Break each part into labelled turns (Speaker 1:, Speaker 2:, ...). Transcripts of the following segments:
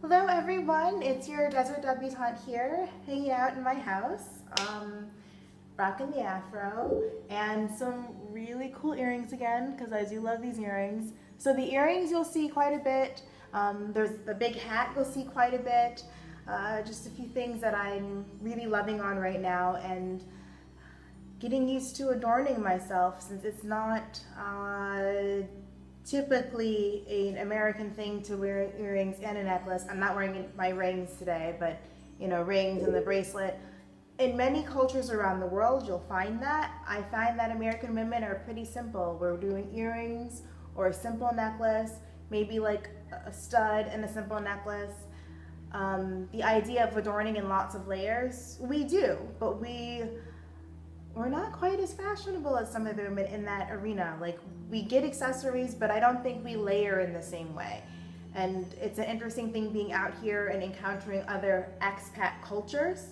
Speaker 1: Hello everyone, it's your Desert Debutante here, hanging out in my house, rocking the afro, and some really cool earrings again, because I do love these earrings. So the earrings you'll see quite a bit, there's the big hat you'll see quite a bit, just a few things that I'm really loving on right now, and getting used to adorning myself since it's not typically an American thing to wear earrings and a necklace. I'm not wearing my rings today, but you know, rings and the bracelet. In many cultures around the world, you'll find that. I find that American women are pretty simple. We're doing earrings or a simple necklace, maybe like a stud and a simple necklace. The idea of adorning in lots of layers, we do, but we're not quite as fashionable as some of the women in that arena. Like, we get accessories, but I don't think we layer in the same way. And it's an interesting thing being out here and encountering other expat cultures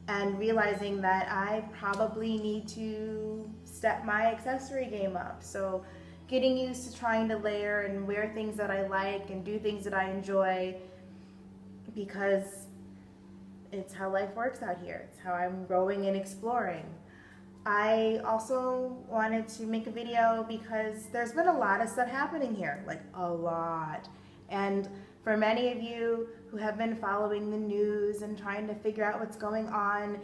Speaker 1: and realizing that I probably need to step my accessory game up. So getting used to trying to layer and wear things that I like and do things that I enjoy, because it's how life works out here. It's how I'm growing and exploring. I also wanted to make a video because there's been a lot of stuff happening here, like a lot. And for many of you who have been following the news and trying to figure out what's going on,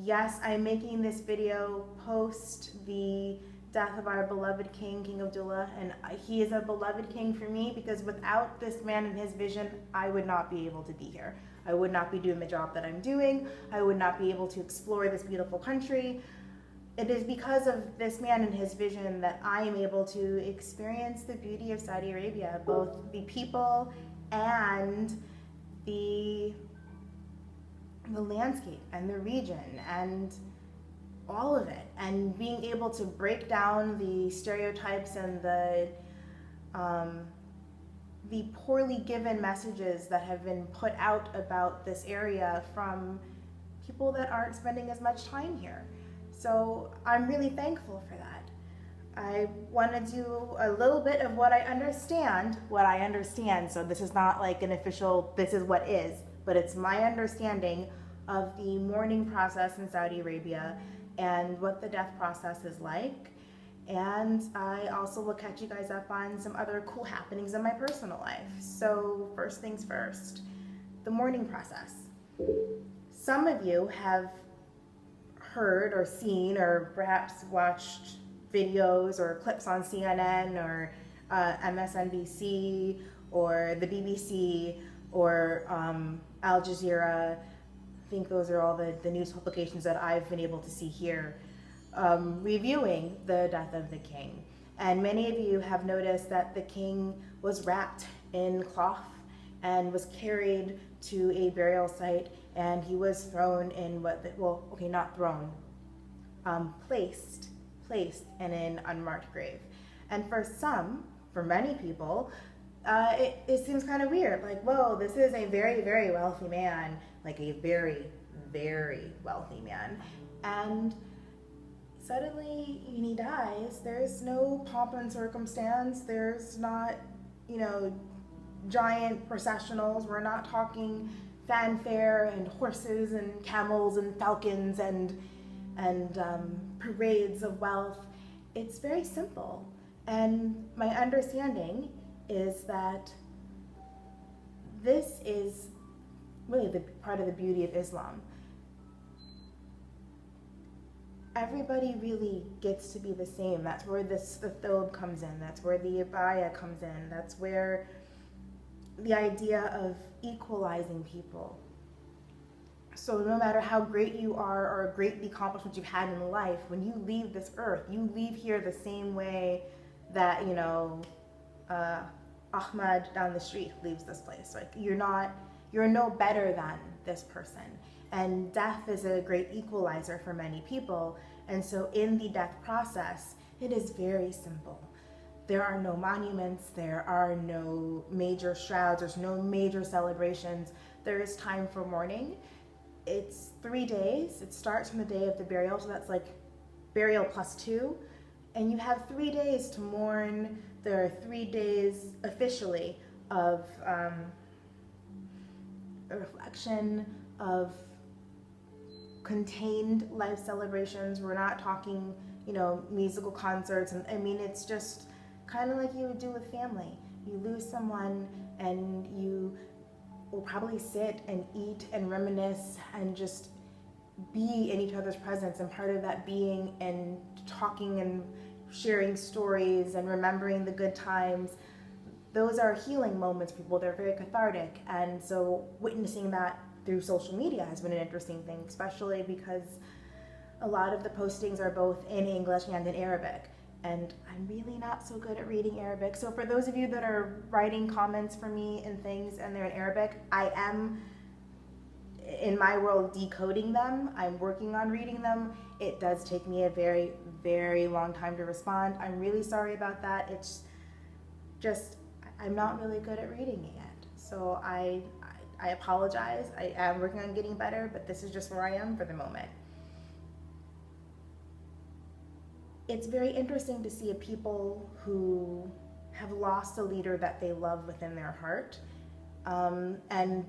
Speaker 1: yes, I'm making this video post the death of our beloved king, King Abdullah, and he is a beloved king for me because without this man and his vision, I would not be able to be here. I would not be doing the job that I'm doing. I would not be able to explore this beautiful country. It is because of this man and his vision that I am able to experience the beauty of Saudi Arabia, both the people and the landscape and the region and all of it, and being able to break down the stereotypes and the poorly given messages that have been put out about this area from people that aren't spending as much time here. So I'm really thankful for that. I want to do a little bit of what I understand. So this is not like an official, this is what is, but it's my understanding of the mourning process in Saudi Arabia and what the death process is like. And I also will catch you guys up on some other cool happenings in my personal life. So first things first, the mourning process. Some of you have heard or seen or perhaps watched videos or clips on CNN or MSNBC or the BBC or Al Jazeera. I think those are all the news publications that I've been able to see here, reviewing the death of the king. And many of you have noticed that the king was wrapped in cloth and was carried to a burial site, and he was thrown in not thrown, placed in an unmarked grave. And for many people, it seems kind of weird, like, whoa, this is a very, very wealthy man, like a very, very wealthy man. And suddenly, when he dies, there's no pomp and circumstance, there's not, giant processionals, we're not talking fanfare and horses and camels and falcons and parades of wealth. It's very simple. And my understanding is that this is really the part of the beauty of Islam. Everybody really gets to be the same. That's where the thobe comes in. That's where the abaya comes in. That's where the idea of equalizing people. So no matter how great you are or great the accomplishments you've had in life, when you leave this earth, you leave here the same way that, Ahmad down the street leaves this place. Like, you're no better than this person. And death is a great equalizer for many people. And so in the death process, it is very simple. There are no monuments, there are no major shrouds, there's no major celebrations. There is time for mourning. It's 3 days. It starts from the day of the burial, so that's like burial +2. And you have 3 days to mourn. There are 3 days officially of a reflection of contained life celebrations. We're not talking, musical concerts. And I mean, it's just kind of like you would do with family. You lose someone and you will probably sit and eat and reminisce and just be in each other's presence, and part of that being and talking and sharing stories and remembering the good times, those are healing moments for people. They're very cathartic, and so witnessing that through social media has been an interesting thing, especially because a lot of the postings are both in English and in Arabic, and I'm really not so good at reading Arabic. So for those of you that are writing comments for me and things and they're in Arabic, I am, in my world, decoding them. I'm working on reading them. It does take me a very, very long time to respond. I'm really sorry about that. It's just, I'm not really good at reading it yet. So I apologize. I am working on getting better, but this is just where I am for the moment. It's very interesting to see a people who have lost a leader that they love within their heart. And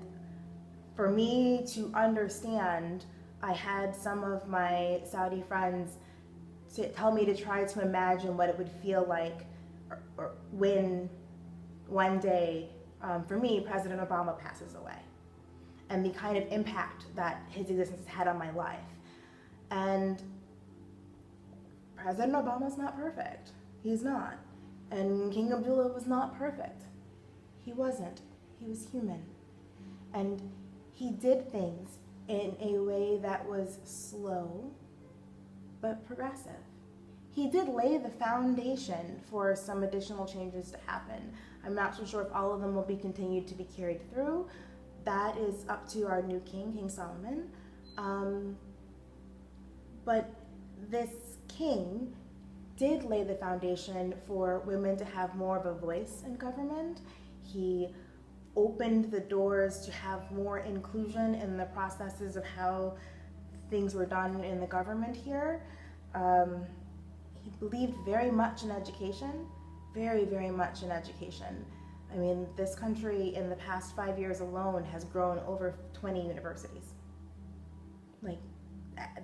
Speaker 1: for me to understand, I had some of my Saudi friends tell me to try to imagine what it would feel like or when one day, for me, President Obama passes away, and the kind of impact that his existence has had on my life. And President Obama's not perfect. He's not. And King Abdullah was not perfect. He wasn't. He was human. And he did things in a way that was slow, but progressive. He did lay the foundation for some additional changes to happen. I'm not so sure if all of them will be continued to be carried through. That is up to our new king, King Solomon. But this king did lay the foundation for women to have more of a voice in government. He opened the doors to have more inclusion in the processes of how things were done in the government here. He believed very much in education, very, very much in education. I mean, this country in the past 5 years alone has grown over 20 universities. Like,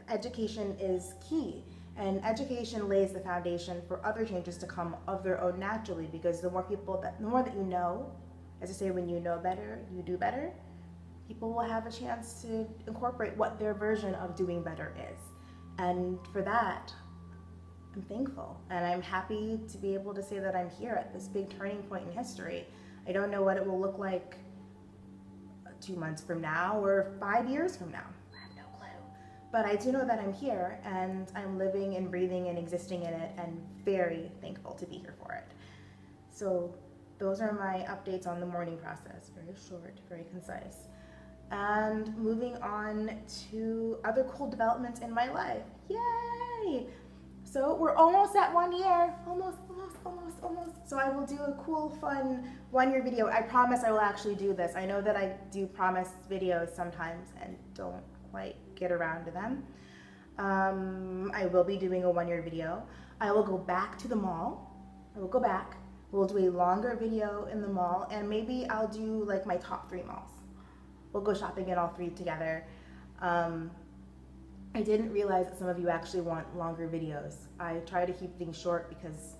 Speaker 1: education is key, and education lays the foundation for other changes to come of their own naturally, because the more that you know, as I say, when you know better, you do better, people will have a chance to incorporate what their version of doing better is. And for that, I'm thankful, and I'm happy to be able to say that I'm here at this big turning point in history. I don't know what it will look like 2 months from now or 5 years from now. I have no clue. But I do know that I'm here, and I'm living and breathing and existing in it, and very thankful to be here for it. So those are my updates on the mourning process. Very short, very concise. And moving on to other cool developments in my life. Yay! So we're almost at 1 year. Almost. So I will do a cool, fun 1 year video. I promise I will actually do this. I know that I do promise videos sometimes and don't quite get around to them. I will be doing a 1 year video. I will go back to the mall. I will go back. We'll do a longer video in the mall, and maybe I'll do like my top 3 malls. We'll go shopping in all 3 together. I didn't realize that some of you actually want longer videos. I try to keep things short because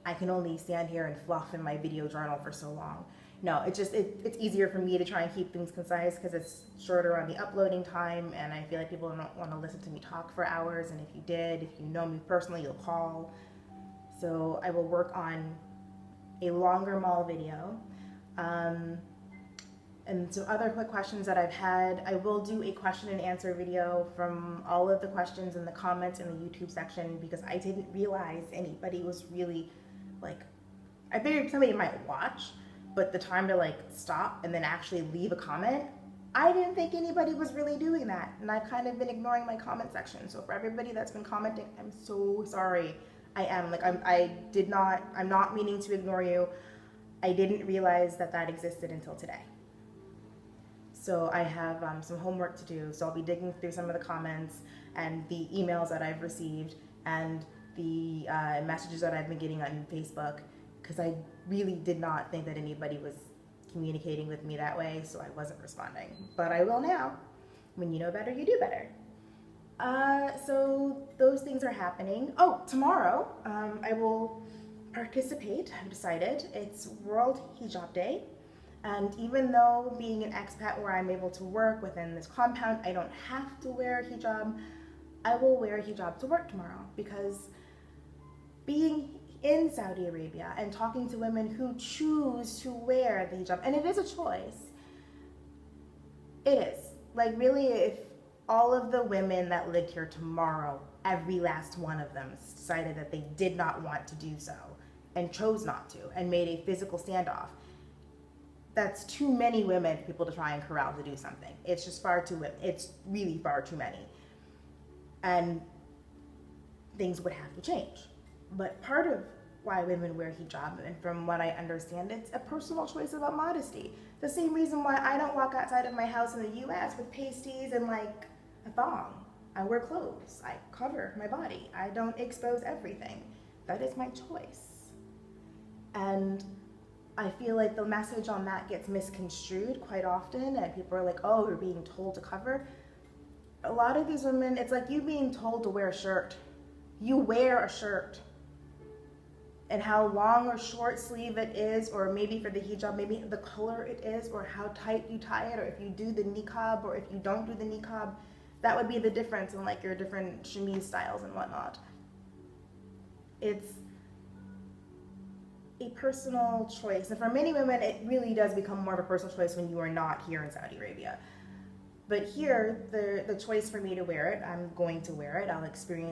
Speaker 1: I can only stand here and fluff in my video journal for so long. No, it's easier for me to try and keep things concise because it's shorter on the uploading time, and I feel like people don't want to listen to me talk for hours, and if you did, if you know me personally, you'll call. So I will work on a longer mall video. And some other quick questions that I've had, I will do a question and answer video from all of the questions in the comments in the YouTube section, because I didn't realize anybody was really I figured somebody might watch, but the time to stop and then actually leave a comment, I didn't think anybody was really doing that. And I've kind of been ignoring my comment section. So for everybody that's been commenting, I'm so sorry. I am, I'm not meaning to ignore you. I didn't realize that existed until today. So I have some homework to do. So I'll be digging through some of the comments and the emails that I've received and the messages that I've been getting on Facebook, because I really did not think that anybody was communicating with me that way, so I wasn't responding. But I will now. When you know better, you do better. So those things are happening. Oh, tomorrow I will participate. I've decided it's World Hijab Day. And even though being an expat where I'm able to work within this compound, I don't have to wear a hijab, I will wear a hijab to work tomorrow, because being in Saudi Arabia and talking to women who choose to wear the hijab, and it is a choice, it is. Like, really, if all of the women that lived here tomorrow, every last one of them decided that they did not want to do so and chose not to and made a physical standoff, that's too many women for people to try and corral to do something. It's just far too, it's really far too many. And things would have to change. But part of why women wear hijab, and from what I understand, it's a personal choice about modesty. The same reason why I don't walk outside of my house in the US with pasties and like a thong. I wear clothes. I cover my body. I don't expose everything. That is my choice. And I feel like the message on that gets misconstrued quite often, and people are like, oh, you're being told to cover. A lot of these women, it's like you being told to wear a shirt. You wear a shirt. And how long or short sleeve it is, or maybe for the hijab, maybe the color it is, or how tight you tie it, or if you do the niqab, or if you don't do the niqab, that would be the difference in like your different chemise styles and whatnot. It's a personal choice. And for many women, it really does become more of a personal choice when you are not here in Saudi Arabia. But here, the choice for me to wear it, I'm going to wear it. I'll experience